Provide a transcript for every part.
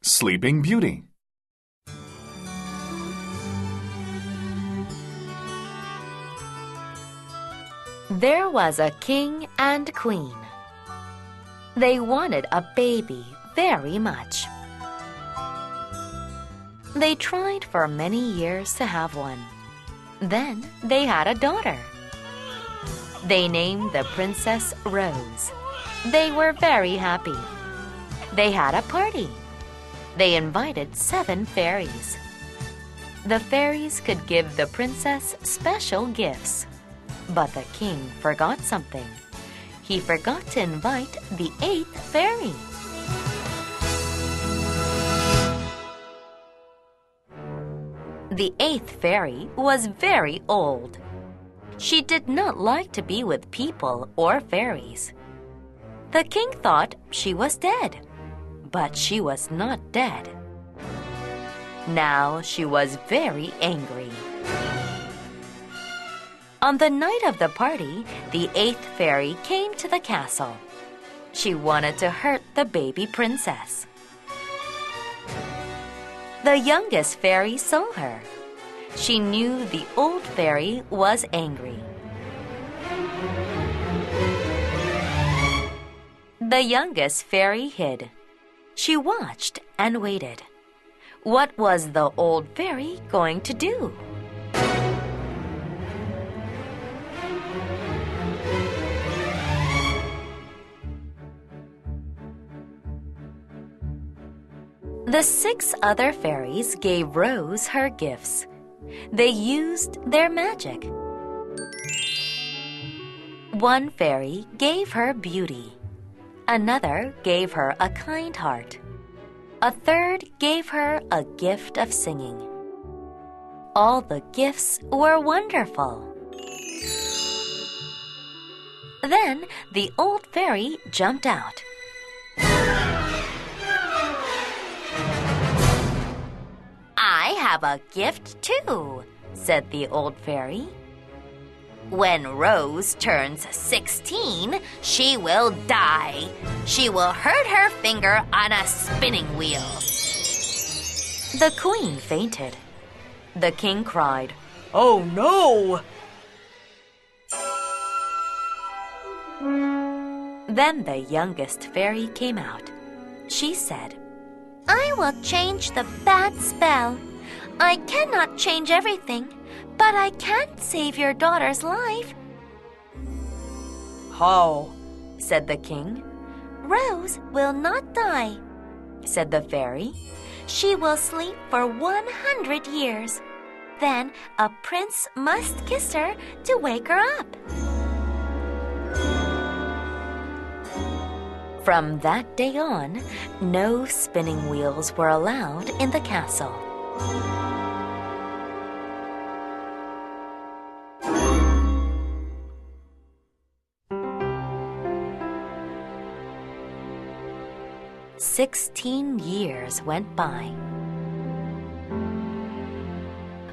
Sleeping Beauty. There was a king and queen. They wanted a baby very much. They tried for many years to have one. Then they had a daughter. They named the princess Rose. They were very happy. They had a party. They invited 7 fairies. The fairies could give the princess special gifts. But the king forgot something. He forgot to invite the 8th fairy. The 8th fairy was very old. She did not like to be with people or fairies. The king thought she was dead, but she was not dead. Now she was very angry. On the night of the party, the 8th fairy came to the castle. She wanted to hurt the baby princess. The youngest fairy saw her. She knew the old fairy was angry. The youngest fairy hid. She watched and waited. What was the old fairy going to do? The 6 other fairies gave Rose her gifts. They used their magic. One fairy gave her beauty. Another gave her a kind heart. A third gave her a gift of singing. All the gifts were wonderful. Then the old fairy jumped out. I have a gift too, said the old fairy. When Rose turns 16, she will die. She will hurt her finger on a spinning wheel. The queen fainted. The king cried, "Oh no!" Then the youngest fairy came out. She said, I will change the bad spell. I cannot change everything, but I can save your daughter's life. How? Said the king. Rose will not die, said the fairy. She will sleep for 100 years. Then a prince must kiss her to wake her up. From that day on, no spinning wheels were allowed in the castle. "16 years went by.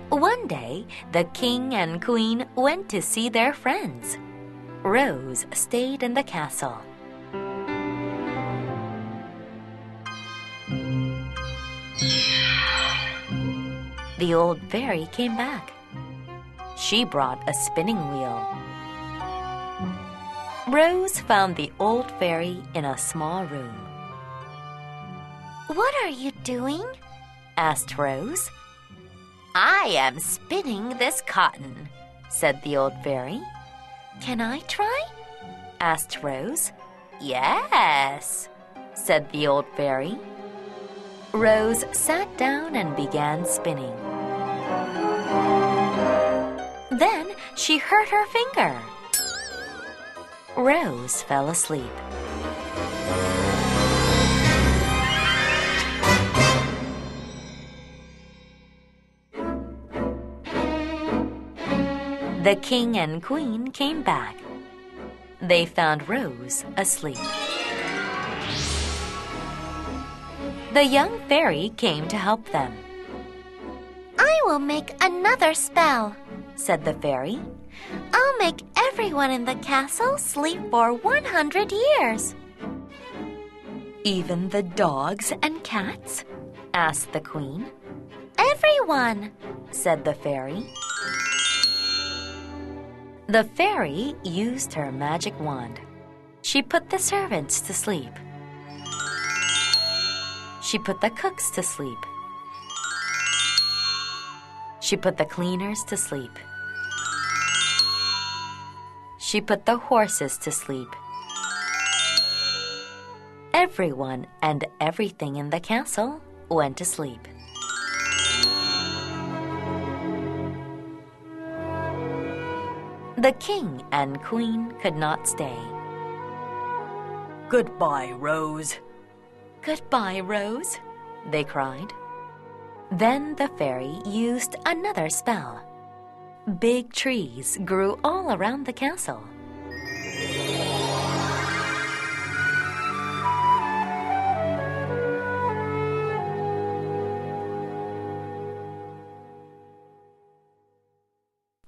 One day, the king and queen went to see their friends. Rose stayed in the castle. The old fairy came back. She brought a spinning wheel. Rose found the old fairy in a small room. What are you doing? Asked Rose. I am spinning this cotton, said the old fairy. Can I try? Asked Rose. Yes, said the old fairy. Rose sat down and began spinning. Then she hurt her finger. Rose fell asleep. The king and queen came back. They found Rose asleep. The young fairy came to help them. I will make another spell, said the fairy. I'll make everyone in the castle sleep for 100 years. Even the dogs and cats? Asked the queen. Everyone, said the fairy. The fairy used her magic wand. She put the servants to sleep. She put the cooks to sleep. She put the cleaners to sleep. She put the horses to sleep. Everyone and everything in the castle went to sleep. The king and queen could not stay. Goodbye, Rose. Goodbye, Rose, they cried. Then the fairy used another spell. Big trees grew all around the castle.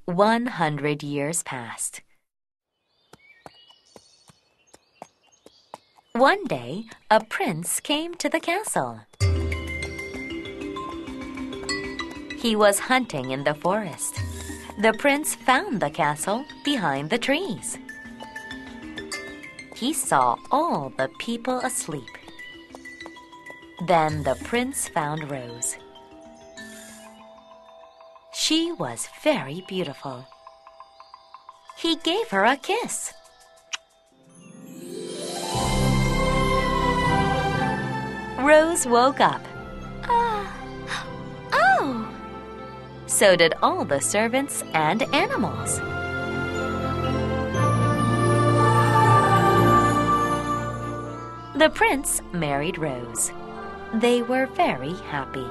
"100 years passed. One day, a prince came to the castle. He was hunting in the forest. The prince found the castle behind the trees. He saw all the people asleep. Then the prince found Rose. She was very beautiful. He gave her a kiss. Rose woke up. Oh! So did all the servants and animals. The prince married Rose. They were very happy.